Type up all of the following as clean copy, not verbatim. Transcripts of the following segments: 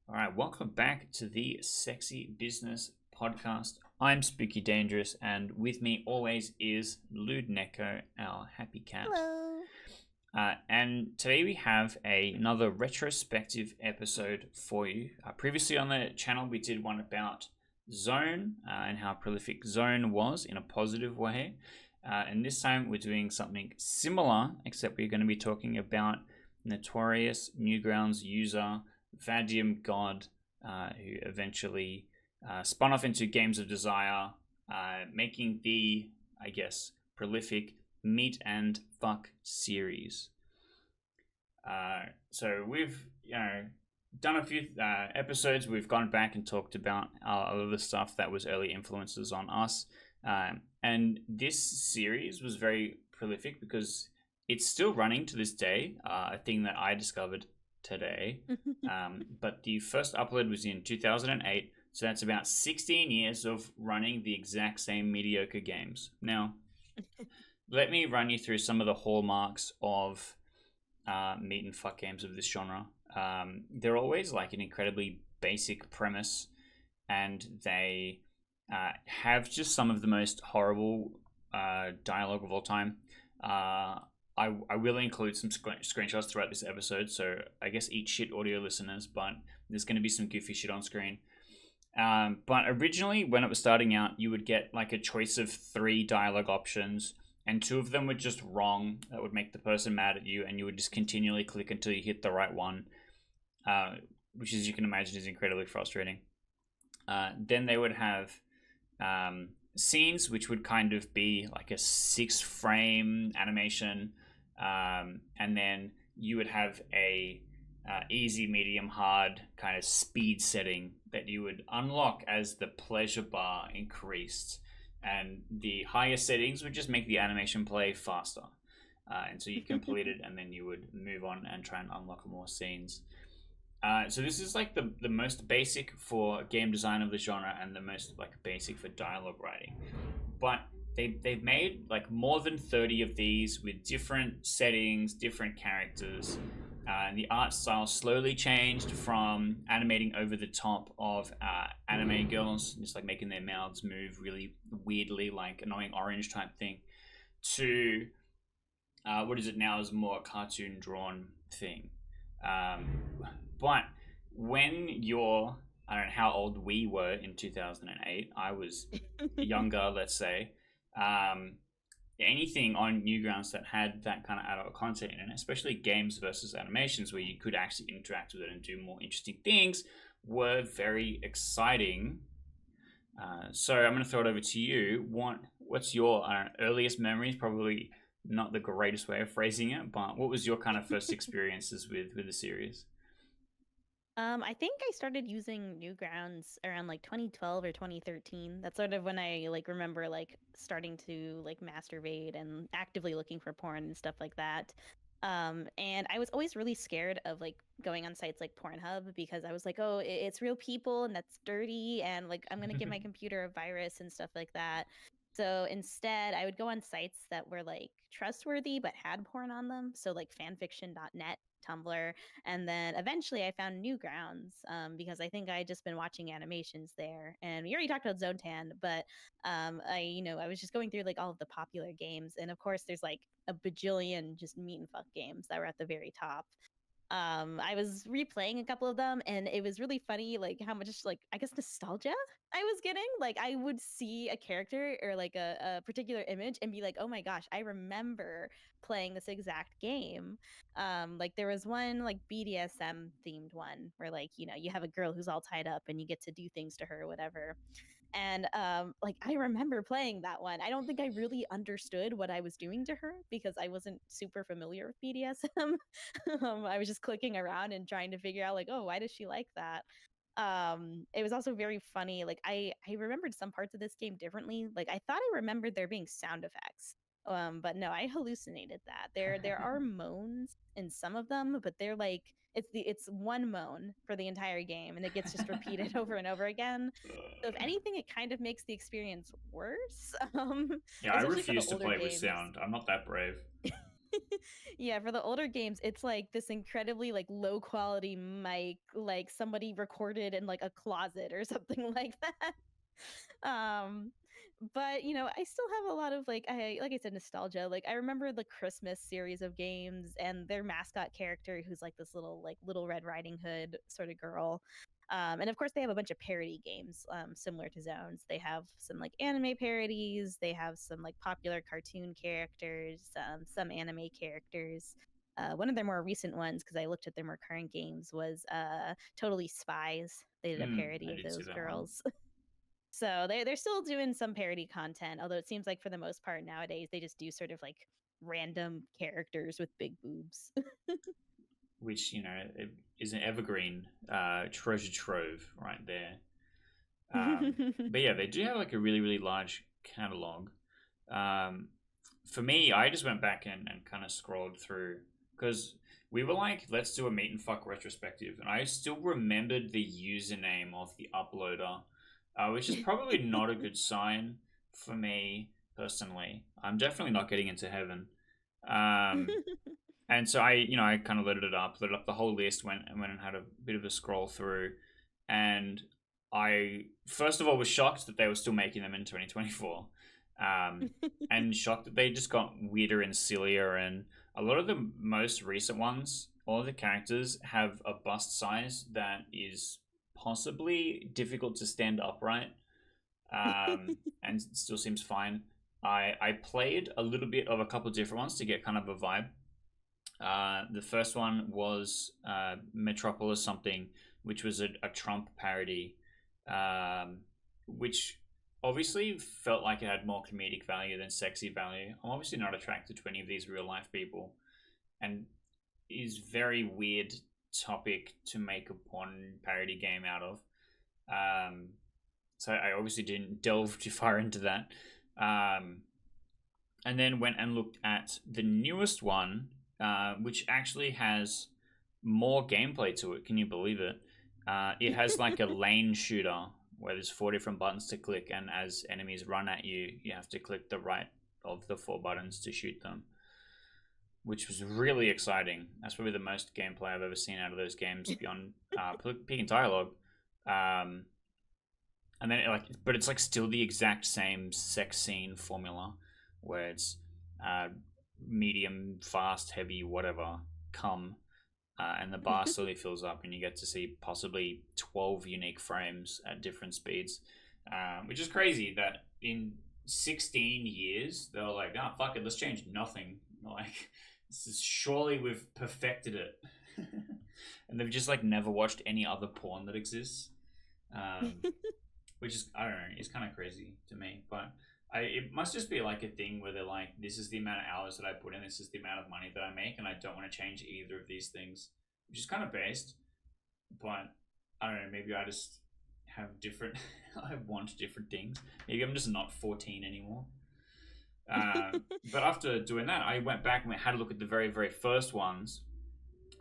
All right, welcome back to the Sexy Business Podcast. I'm Spooky Dangerous, and with me always is Lewd Neko, our happy cat. Hello. And today we have another retrospective episode for you. Previously on the channel, we did one about Zone and how prolific Zone was in a positive way. And this time we're doing something similar, except we're going to be talking about notorious Newgrounds user Vadium God, who eventually spun off into Games of Desire, making the, I guess, prolific Meet and Fuck series. So we've, done a few episodes. We've gone back and talked about a lot of the stuff that was early influences on us. And this series was very prolific because it's still running to this day, a thing that I discovered today. But the first upload was in 2008, so that's about 16 years of running the exact same mediocre games. Now, let me run you through some of the hallmarks of meet and fuck games of this genre. They're always like an incredibly basic premise, and they have just some of the most horrible dialogue of all time. I will include some screenshots throughout this episode, so I guess eat shit audio listeners, but there's going to be some goofy shit on screen. But originally, when it was starting out, you would get like a choice of 3 dialogue options, and 2 of them were just wrong. That would make the person mad at you, and you would just continually click until you hit the right one, which, as you can imagine, is incredibly frustrating. Then they would have scenes, which would kind of be like a 6-frame animation, and then you would have a easy, medium, hard kind of speed setting that you would unlock as the pleasure bar increased, and the higher settings would just make the animation play faster, and so you complete it and then you would move on and try and unlock more scenes. So this is like the most basic for game design of the genre and the most like basic for dialogue writing, but they've made like more than 30 of these with different settings, different characters. And the art style slowly changed from animating over the top of anime girls, just like making their mouths move really weirdly, like annoying orange type thing, to what is it now is a more cartoon drawn thing. But when you're, I don't know how old we were in 2008. I was younger, let's say. Anything on Newgrounds that had that kind of adult content in it, especially games versus animations where you could actually interact with it and do more interesting things, were very exciting. So I'm going to throw it over to you. What's your earliest memories? Probably not the greatest way of phrasing it, but what was your kind of first experiences with the series? I think I started using Newgrounds around like 2012 or 2013. That's sort of when I like remember like starting to like masturbate and actively looking for porn and stuff like that. And I was always really scared of like going on sites like Pornhub because I was like, oh, it's real people and that's dirty and like I'm gonna give my computer a virus and stuff like that. So instead, I would go on sites that were like trustworthy but had porn on them. So like fanfiction.net, Tumblr, and then eventually I found Newgrounds because I think I had just been watching animations there. And we already talked about Zone Tan, but I was just going through like all of the popular games, and of course, there's like a bajillion just meet and fuck games that were at the very top. I was replaying a couple of them, and it was really funny, like how much like I guess nostalgia I was getting. Like I would see a character or like a particular image and be like, oh my gosh, I remember playing this exact game. Like there was one like BDSM themed one where like you have a girl who's all tied up and you get to do things to her or whatever. And like I remember playing that one. I don't think I really understood what I was doing to her because I wasn't super familiar with BDSM. I was just clicking around and trying to figure out like, oh, why does she like that? It was also very funny. Like I remembered some parts of this game differently. Like I thought I remembered there being sound effects. But no, I hallucinated that. There are moans in some of them, but they're like it's one moan for the entire game and it gets just repeated over and over again. So if anything, it kind of makes the experience worse. Yeah, I Especially for the refuse to older play with games. sound. I'm not that brave. Yeah, for the older games, it's like this incredibly like low quality mic, like somebody recorded in like a closet or something like that. Um, but I still have a lot of like I said, nostalgia. Like I remember the Christmas series of games and their mascot character who's like this little Red Riding Hood sort of girl. And of course, they have a bunch of parody games similar to Zones. They have some like anime parodies. They have some like popular cartoon characters, some anime characters. One of their more recent ones, because I looked at their more current games, was Totally Spies. They did a parody I of did see those that one. girls. So they're still doing some parody content, although it seems like for the most part nowadays they just do sort of like random characters with big boobs. Which is an evergreen treasure trove right there. But yeah, they do have like a really really large catalog. Um, for me, I just went back and kind of scrolled through because we were like, let's do a meet and fuck retrospective, and I still remembered the username of the uploader, which is probably not a good sign for me personally. I'm definitely not getting into heaven. Um, and so I kind of loaded up the whole list, went and had a bit of a scroll through, and I first of all was shocked that they were still making them in 2024, um, and shocked that they just got weirder and sillier. And a lot of the most recent ones, all of the characters have a bust size that is possibly difficult to stand upright, and still seems fine. I played a little bit of a couple of different ones to get kind of a vibe. The first one was Metropolis something, which was a Trump parody, um, which obviously felt like it had more comedic value than sexy value. I'm obviously not attracted to any of these real life people, and is very weird topic to make a porn parody game out of. Um, so I obviously didn't delve too far into that. Um, and then went and looked at the newest one, which actually has more gameplay to it. Can you believe it? It has like a lane shooter where there's four different buttons to click, and as enemies run at you, you have to click the right of the four buttons to shoot them, which was really exciting. That's probably the most gameplay I've ever seen out of those games beyond peak and dialogue. Um, and then but it's like still the exact same sex scene formula where it's uh, medium, fast, heavy, whatever, come, and the bar slowly fills up, and you get to see possibly 12 unique frames at different speeds, which is crazy that in 16 years they were like, "Ah, oh, fuck it, let's change nothing." Like, this is surely we've perfected it, and they've just like never watched any other porn that exists. Um, which is, I don't know, it's kind of crazy to me. But it must just be like a thing where they're like, this is the amount of hours that I put in, this is the amount of money that I make, and I don't want to change either of these things, which is kind of based. But I don't know, maybe I just have different, I want different things. Maybe I'm just not 14 anymore. But after doing that, I went back and had a look at the very, very first ones,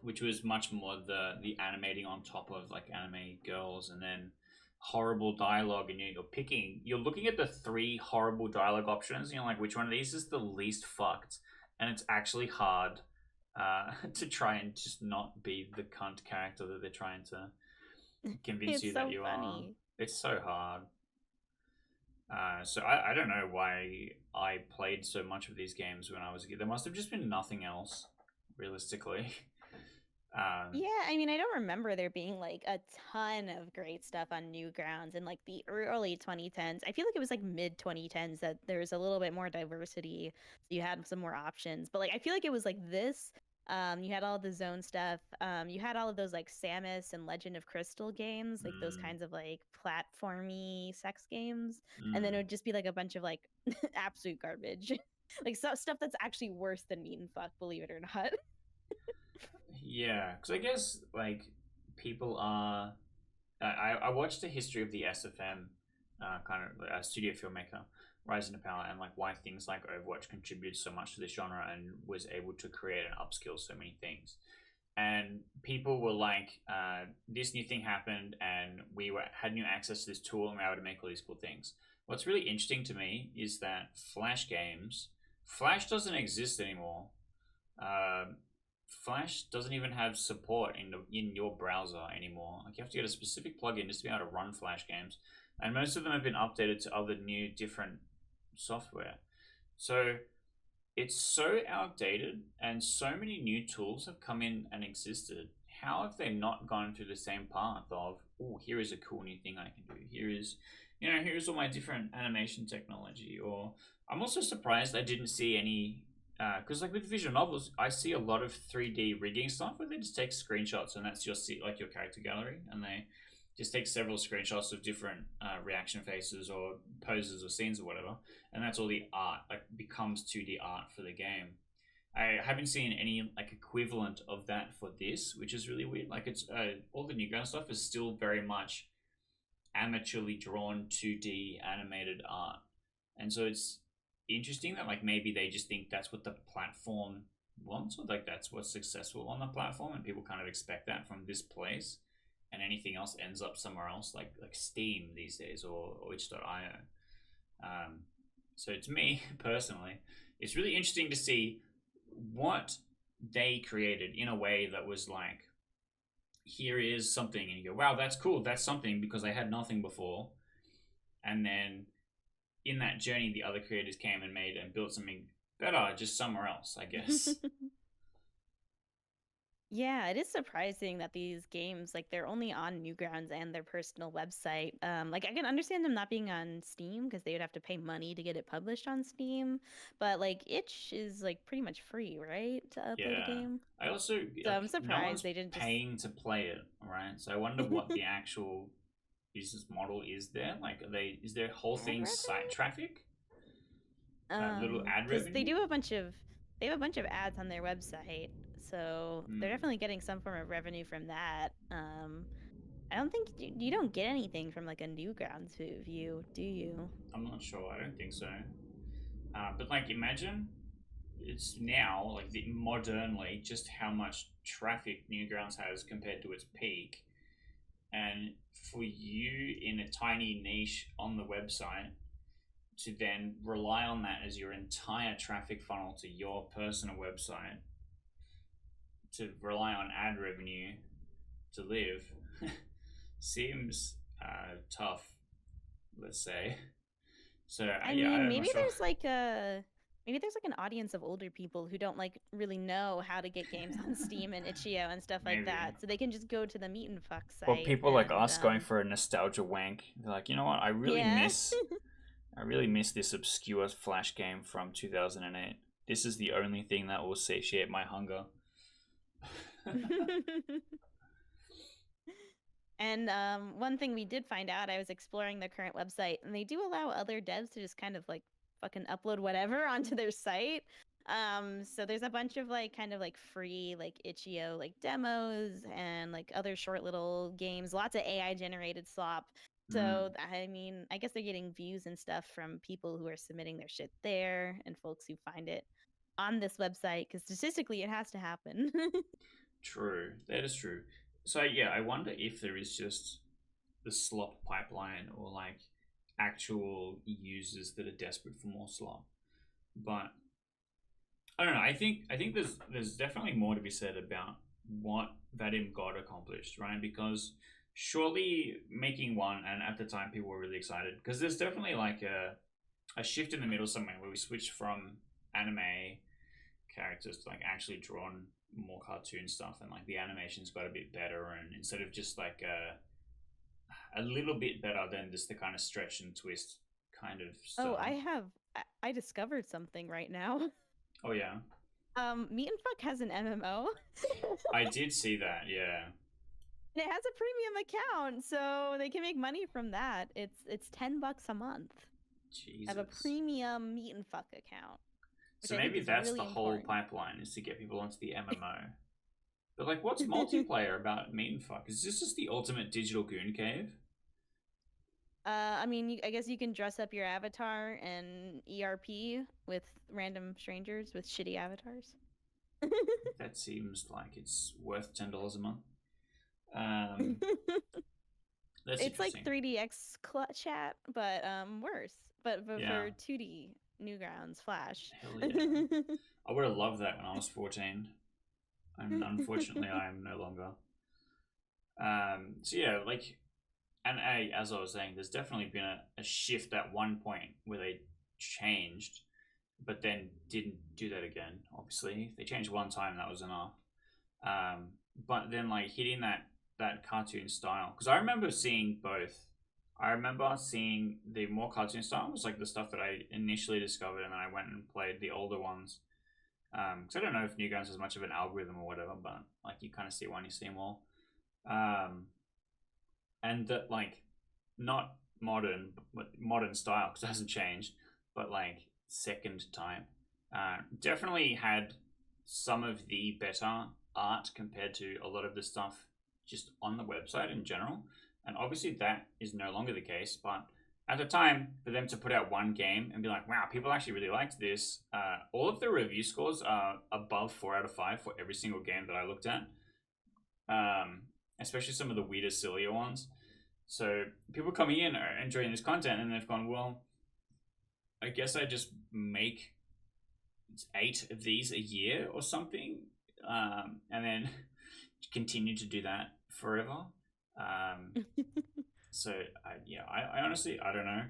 which was much more the animating on top of like anime girls, and then horrible dialogue, and you're looking at the three horrible dialogue options, and you're like, which one of these is the least fucked? And it's actually hard to try and just not be the cunt character that they're trying to convince It's you that so you are. funny. It's so hard. So I don't know why I played so much of these games when I was a kid. There must have just been nothing else, realistically. Um, Yeah, I mean, I don't remember there being like a ton of great stuff on Newgrounds in like the early 2010s. I feel like it was like mid 2010s that there was a little bit more diversity. So you had some more options. But like I feel like it was like this. You had all the zone stuff. You had all of those like Samus and Legend of Crystal games, like those mm, kinds of like platformy sex games. And then it mm. would just be like a bunch of like absolute garbage. Like stuff that's actually worse than meat and fuck, believe it or not. Yeah, because I guess like people are. I watched the history of the SFM, kind of a studio filmmaker, rising to power, and like why things like Overwatch contributed so much to this genre and was able to create and upskill so many things. And people were like, "This new thing happened, and had new access to this tool, and we were able to make all these cool things." What's really interesting to me is that Flash games, Flash doesn't exist anymore. Um, Flash doesn't even have support in your browser anymore. Like you have to get a specific plugin just to be able to run Flash games, and most of them have been updated to other new different software. So it's so outdated, and so many new tools have come in and existed. How have they not gone through the same path of, oh, here is a cool new thing I can do. Here is, here's all my different animation technology. Or I'm also surprised I didn't see any, because like with visual novels, I see a lot of 3D rigging stuff where they just take screenshots and that's like your character gallery, and they just take several screenshots of different reaction faces or poses or scenes or whatever, and that's all the art like becomes 2D art for the game. I haven't seen any like equivalent of that for this, which is really weird. Like it's all the new gun stuff is still very much amateurly drawn 2D animated art, and so it's interesting that like maybe they just think that's what the platform wants, or like that's what's successful on the platform, and people kind of expect that from this place, and anything else ends up somewhere else, like Steam these days or itch.io. Um, so to me personally, it's really interesting to see what they created in a way that was like, here is something, and you go, wow, that's cool, that's something because I had nothing before. And then in that journey, the other creators came and made and built something better just somewhere else, I guess. Yeah, it is surprising that these games, like they're only on Newgrounds and their personal website. Like I can understand them not being on Steam because they would have to pay money to get it published on Steam. But like Itch is like pretty much free, right, to upload a Yeah. game. I also So I'm like no surprised one's they didn't just paying to play it, right? So I wonder what the actual business model is there. Like, are they is their whole ad thing site revenue. traffic, little ad Because they revenue? do they have a bunch of ads on their website, so they're Hmm. definitely getting some form of revenue from that. I don't think you don't get anything from like a Newgrounds view, do you? I'm not sure. I don't think so. But like, imagine it's now like modernly just how much traffic Newgrounds has compared to its peak, and for you in a tiny niche on the website to then rely on that as your entire traffic funnel to your personal website, to rely on ad revenue to live, seems tough, let's say. So I yeah, mean, I'm not sure. maybe there's like an audience of older people who don't like really know how to get games on Steam and itch.io and stuff like Maybe. that. So they can just go to the Meet and Fuck Or site people like and us going for a nostalgia wank. They're like, you know what? yeah. I really miss this obscure Flash game from 2008. This is the only thing that will satiate my hunger. And one thing we did find out, I was exploring the current website, and they do allow other devs to just kind of like fucking upload whatever onto their site. So there's a bunch of like kind of like free like itch.io like demos and like other short little games, lots of AI generated slop. Mm, So I mean, I guess they're getting views and stuff from people who are submitting their shit there and folks who find it on this website because statistically it has to happen. true. That is true. So yeah, I wonder if there is just the slop pipeline or like actual users that are desperate for more slop. But I don't know. I think there's definitely more to be said about what Vadim got accomplished, right? Because surely making one, and at the time people were really excited because there's definitely like a shift in the middle somewhere where we switched from anime characters to like actually drawn more cartoon stuff, and like the animation's got a bit better, and instead of just like a little bit better than just the kind of stretch and twist kind of Oh, stuff. I discovered something right now. Oh yeah, Meet and Fuck has an MMO. I did see that. Yeah, And it has a premium account, so they can make money from that. It's $10 a month. Have a Jesus. premium Meet and Fuck account, which So I think maybe is that's the really whole important. pipeline, is to get people onto the MMO. But like, what's multiplayer about Meat and Fuck? Is this just the ultimate digital goon cave? I mean, I guess you can dress up your avatar and ERP with random strangers with shitty avatars. That seems like it's worth $10 a month. Um, that's It's like interesting. 3DX chat, but worse. But Yeah, for 2D Newgrounds Flash. hell yeah. I would have loved that when I was 14, and unfortunately, I am no longer. So yeah, like, and as I was saying, there's definitely been a shift at one point where they changed, but then didn't do that again. Obviously, they changed one time, that was enough. Um, but then like hitting that cartoon style, because I remember seeing both. I remember seeing the more cartoon style was like the stuff that I initially discovered, and then I went and played the older ones. Because I don't know if Newgrounds has much of an algorithm or whatever, but like you kind of see one, you see more. Um, and that like not modern, but modern style because it hasn't changed, but like second time. Definitely had some of the better art compared to a lot of the stuff just on the website in general. And obviously that is no longer the case, but at the time, for them to put out one game and be like, wow, people actually really liked this, all of the review scores are above 4 out of 5 for every single game that I looked at, um, especially some of the weirder, sillier ones. So people coming in are enjoying this content and they've gone, well, I guess I just make 8 of these a year or something, and then continue to do that forever. Um, so I honestly I don't know.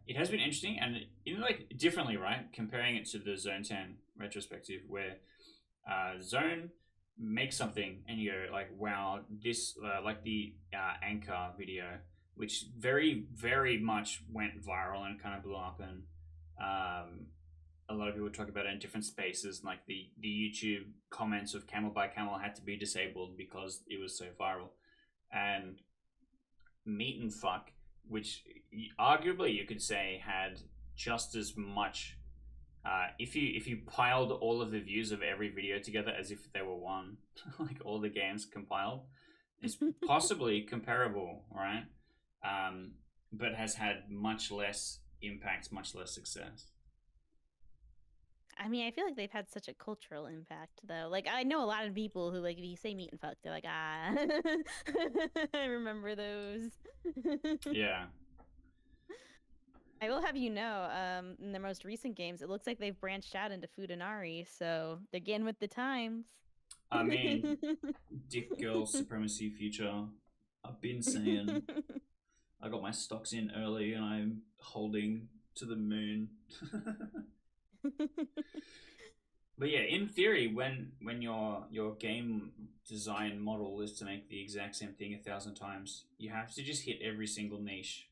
It has been interesting and in like differently, right? Comparing it to the Zone 10 retrospective, where Zone makes something and you go like, wow, this like the anchor video, which very much went viral and kind of blew up, and a lot of people talk about it in different spaces. And like the YouTube comments of Camel by Camel had to be disabled because it was so viral, and Meat and Fuck, which arguably you could say had just as much. If you piled all of the views of every video together as if they were one, like all the games compiled, it's possibly comparable, right? Um, but has had much less impact, much less success. I mean, I feel like they've had such a cultural impact, though. Like, I know a lot of people who, like, if you say meat and fuck, they're like, ah, I remember those. Yeah, I will have you know, in their most recent games, it looks like they've branched out into Fudanari, so they're getting with the times. I mean, dick girl supremacy future. I've been saying I got my stocks in early and I'm holding to the moon. But yeah, in theory, when your game design model is to make the exact same thing 1,000 times, you have to just hit every single niche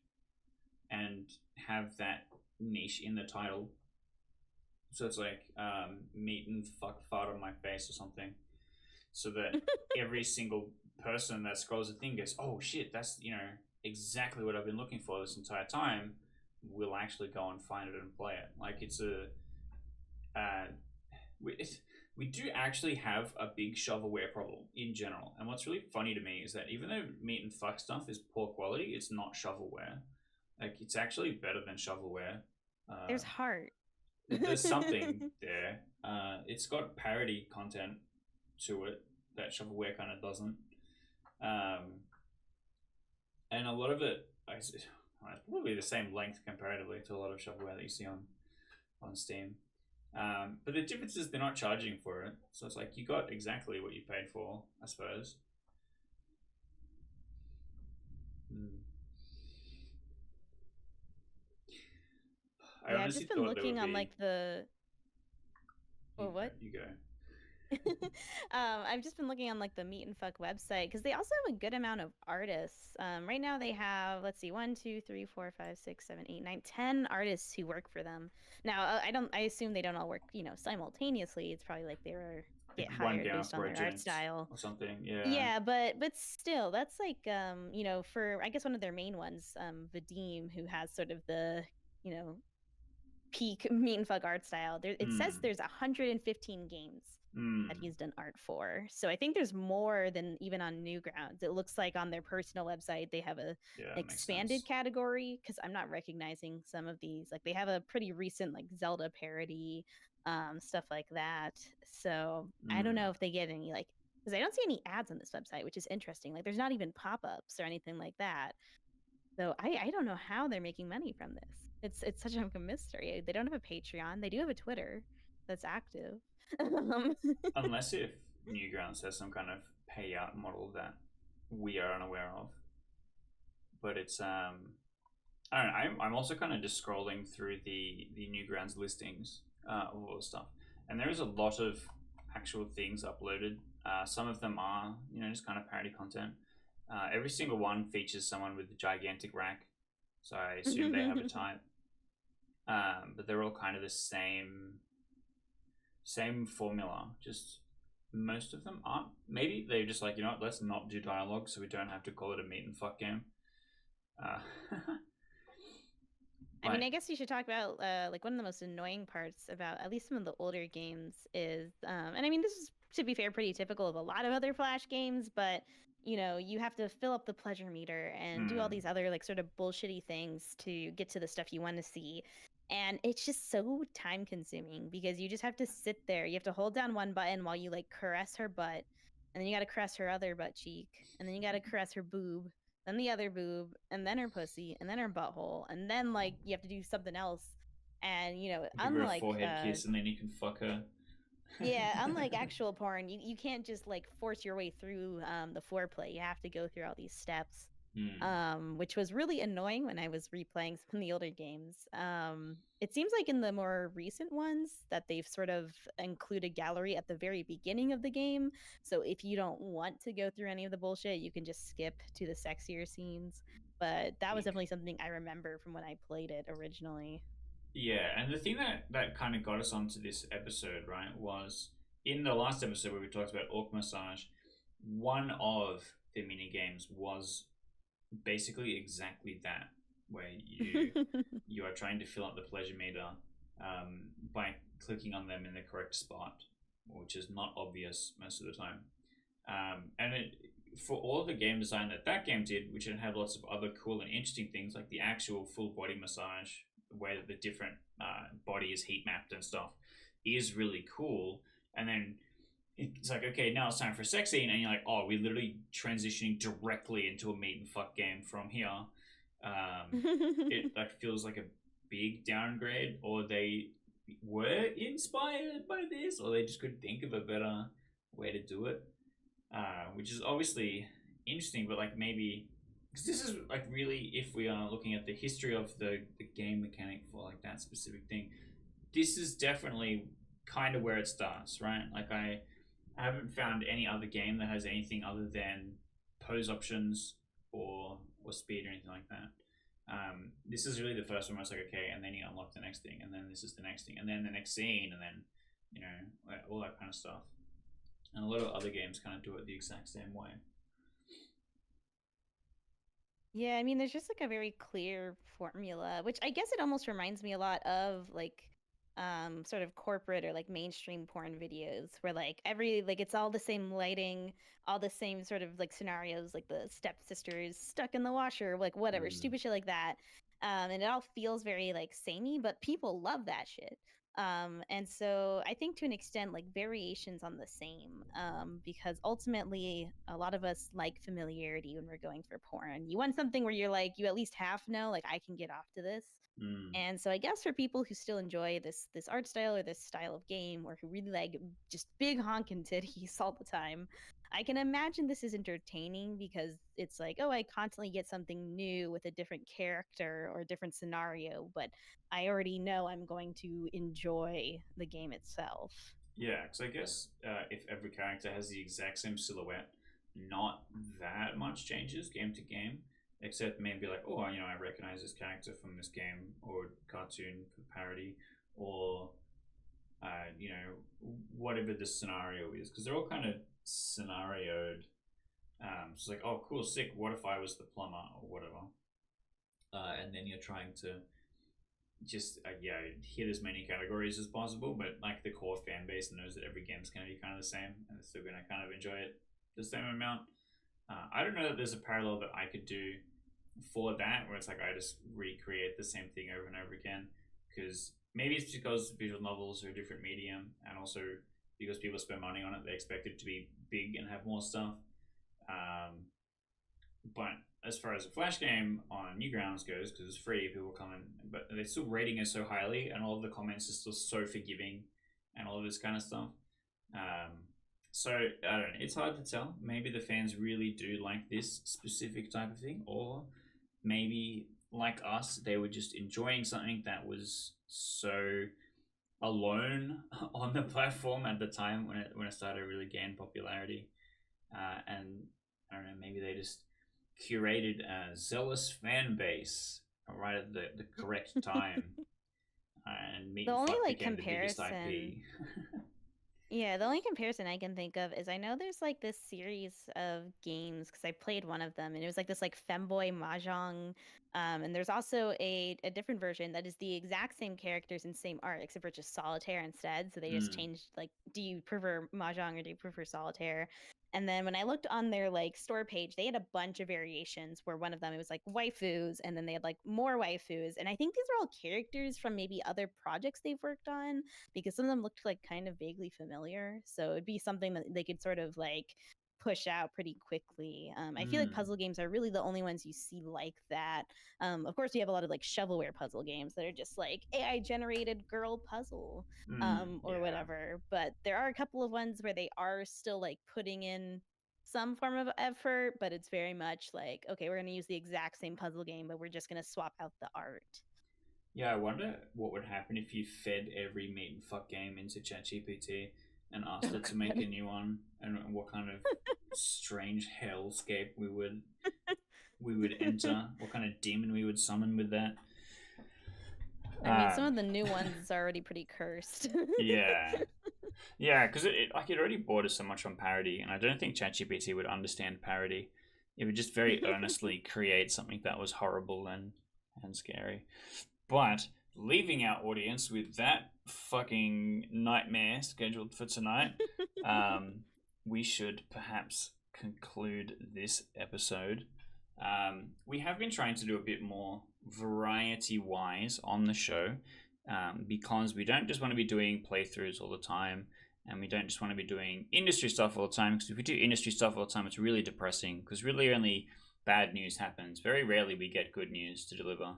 and have that niche in the title. So it's like meat and fuck fart on my face or something, so that every single person that scrolls the thing goes, "Oh shit, that's exactly what I've been looking for this entire time." Will actually go and find it and play it. Like it's a uh, we, we do actually have a big shovelware problem in general. And what's really funny to me is that even though meat and fuck stuff is poor quality, it's not shovelware. Like it's actually better than shovelware. Uh, There's heart. there's something there. It's got parody content to it that shovelware kind of doesn't. Um, and a lot of it, it's probably the same length comparatively to a lot of shovelware that you see on Steam. But the difference is they're not charging for it, so it's like you got exactly what you paid for, I suppose. Mm. I Yeah, I've honestly just been thought there would looking on be. like the You or go. what? You go. I've just been looking on like the Meat and Fuck website because they also have a good amount of artists. Right now they have, let's see, 10 artists who work for them. Now, I assume they don't all work, simultaneously. It's probably like they were Like get one hired down based on their art project style. or something. Yeah. Yeah, but still, that's like for I guess one of their main ones, Vadim, who has sort of the, you know, peak meat and fuck art style. It says Hmm. there's 115 games that Hmm. he's done art for. So I think there's more than even on Newgrounds. It looks like on their personal website they have a Yeah, that makes expanded sense. category because I'm not recognizing some of these. Like they have a pretty recent like Zelda parody, stuff like that. So I don't Hmm. know if they get any like because I don't see any ads on this website, which is interesting. Like there's not even pop-ups or anything like that. So I don't know how they're making money from this. It's such like a mystery. They don't have a Patreon. They do have a Twitter. that's active. um, Unless if Newgrounds has some kind of payout model that we are unaware of. But it's I don't know. I'm also kind of just scrolling through the Newgrounds listings of all the stuff, and there is a lot of actual things uploaded. Some of them are just kind of parody content. Every single one features someone with a gigantic rack, so I assume they have a type. But they're all kind of the same formula. Just most of them aren't. Maybe they're just like, let's not do dialogue so we don't have to call it a meet and fuck game. Uh, I mean, I guess we should talk about like one of the most annoying parts about at least some of the older games is, and I mean, this is to be fair, pretty typical of a lot of other Flash games, but you have to fill up the pleasure meter and do all these other like sort of bullshitty things to get to the stuff you want to see. And it's just so time consuming because you just have to sit there. You have to hold down one button while you like caress her butt, and then you got to caress her other butt cheek, and then you got to caress her boob, then the other boob, and then her pussy, and then her butthole, and then like you have to do something else. And give her a unlike forehead kiss and then you can fuck her. yeah, unlike actual porn, you can't just like force your way through the foreplay. You have to go through all these steps. Which was really annoying when I was replaying some of the older games. It seems like in the more recent ones that they've sort of included gallery at the very beginning of the game. So if you don't want to go through any of the bullshit, you can just skip to the sexier scenes. But that was definitely something I remember from when I played it originally. Yeah, and the thing that kind of got us onto this episode, right, was in the last episode where we talked about Orc Massage, one of the mini games was basically exactly that, where you are trying to fill up the pleasure meter by clicking on them in the correct spot, which is not obvious most of the time. And for all the game design that game did, which it had lots of other cool and interesting things like the actual full body massage, where the different body is heat mapped and stuff, is really cool. And then it's like, okay, now it's time for a sex scene, and you're like, oh, we're literally transitioning directly into a meet and fuck game from here. It like feels like a big downgrade, or they were inspired by this, or they just couldn't think of a better way to do it, which is obviously interesting. But like maybe because this is like really, if we are looking at the history of the game mechanic for like that specific thing, this is definitely kind of where it starts, right? Like I haven't found any other game that has anything other than pose options or speed or anything like that. This is really the first one where it's like, okay, and then you unlock the next thing, and then this is the next thing, and then the next scene, and then like all that kind of stuff. And a lot of other games kind of do it the exact same way. Yeah, I mean, there's just like a very clear formula, which I guess it almost reminds me a lot of like sort of corporate or like mainstream porn videos where like it's all the same lighting, all the same sort of like scenarios, like the stepsisters stuck in the washer, like whatever, stupid shit like that. And it all feels very like samey, but people love that shit. And so I think to an extent, like variations on the same, because ultimately a lot of us like familiarity when we're going for porn. You want something where you're like, you at least half know, like I can get off to this. And so I guess for people who still enjoy this art style or this style of game, or who really like just big honking titties all the time, I can imagine this is entertaining because it's like, oh, I constantly get something new with a different character or a different scenario, but I already know I'm going to enjoy the game itself. Yeah, because I guess if every character has the exact same silhouette, not that much changes game to game, except maybe like, oh, I recognize this character from this game or cartoon parody, or whatever the scenario is, because they're all kind of scenarioed. So it's like, oh, cool, sick. What if I was the plumber or whatever? And then you're trying to just hit as many categories as possible, but like the core fan base knows that every game's going to be kind of the same, and they're still going to kind of enjoy it the same amount. I don't know that there's a parallel that I could do for that, where it's like I just recreate the same thing over and over again, because maybe it's because visual novels are a different medium, and also because people spend money on it, they expect it to be big and have more stuff. But as far as a Flash game on Newgrounds goes, because it's free, people come in, but they're still rating it so highly, and all of the comments are still so forgiving, and all of this kind of stuff. So I don't know. It's hard to tell. Maybe the fans really do like this specific type of thing, or maybe like us, they were just enjoying something that was so alone on the platform at the time when it started to really gain popularity. And I don't know, maybe they just curated a zealous fan base right at the correct time, and Meat The and only Fuck like became the biggest comparison IP. Yeah, the only comparison I can think of is I know there's like this series of games because I played one of them and it was like this like femboy mahjong. And there's also a different version that is the exact same characters and same art except for just solitaire instead. So they just Mm, changed like, do you prefer mahjong or do you prefer solitaire? And then when I looked on their like store page, they had a bunch of variations where one of them it was like waifus, and then they had like more waifus. And I think these are all characters from maybe other projects they've worked on because some of them looked like kind of vaguely familiar. So it'd be something that they could sort of like push out pretty quickly. I feel like mm, puzzle games are really the only ones you see like that. Of course, you have a lot of like shovelware puzzle games that are just like AI generated girl puzzle or yeah. whatever. But there are a couple of ones where they are still like putting in some form of effort, but it's very much like, okay, we're going to use the exact same puzzle game, but we're just going to swap out the art. Yeah, I wonder what would happen if you fed every Meat and Fuck game into ChatGPT and asked Oh, it to make God. a new one, and what kind of strange hellscape we would enter, what kind of demon we would summon with that. I mean, some Um, of the new ones are already pretty cursed. yeah, yeah, because it already borders so much on parody, and I don't think ChatGPT would understand parody. It would just very earnestly create something that was horrible and scary. But leaving our audience with that fucking nightmare scheduled for tonight, um, we should perhaps conclude this episode. We have been trying to do a bit more variety wise on the show, because we don't just want to be doing playthroughs all the time, and we don't just want to be doing industry stuff all the time, because if we do industry stuff all the time, it's really depressing, because really only bad news happens. Very rarely we get good news to deliver.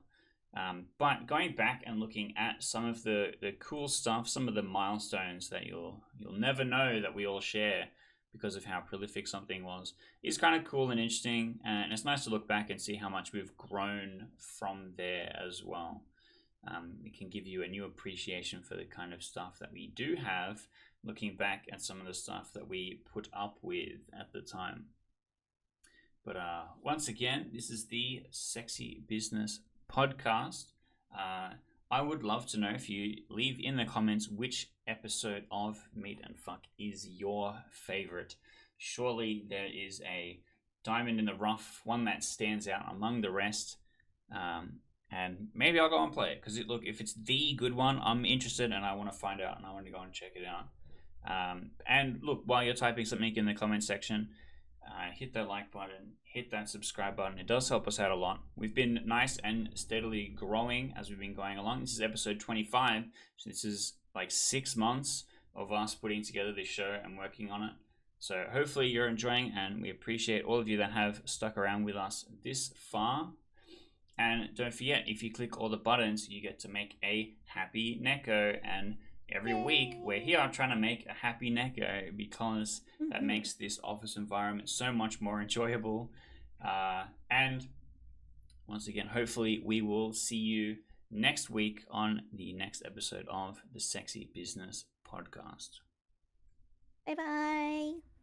But going back and looking at some of the cool stuff, some of the milestones that you'll never know that we all share because of how prolific something was, is kind of cool and interesting. And it's nice to look back and see how much we've grown from there as well. It can give you a new appreciation for the kind of stuff that we do have, looking back at some of the stuff that we put up with at the time. But once again, this is the Sexy Business Podcast. I would love to know if you leave in the comments which episode of Meat and Fuck is your favorite. Surely there is a diamond in the rough, one that stands out among the rest. And maybe I'll go and play it, because look, if it's the good one, I'm interested and I want to find out and I want to go and check it out. And look, while you're typing something in the comment section, hit that like button, hit that subscribe button. It does help us out a lot. We've been nice and steadily growing as we've been going along. This is episode 25. So this is like 6 months of us putting together this show and working on it. So hopefully you're enjoying, and we appreciate all of you that have stuck around with us this far. And don't forget, if you click all the buttons, you get to make a happy Neko. And every week we're here trying to make a happy Neko, because that makes this office environment so much more enjoyable. And once again, hopefully we will see you next week on the next episode of the Sexy Business Podcast. Bye bye.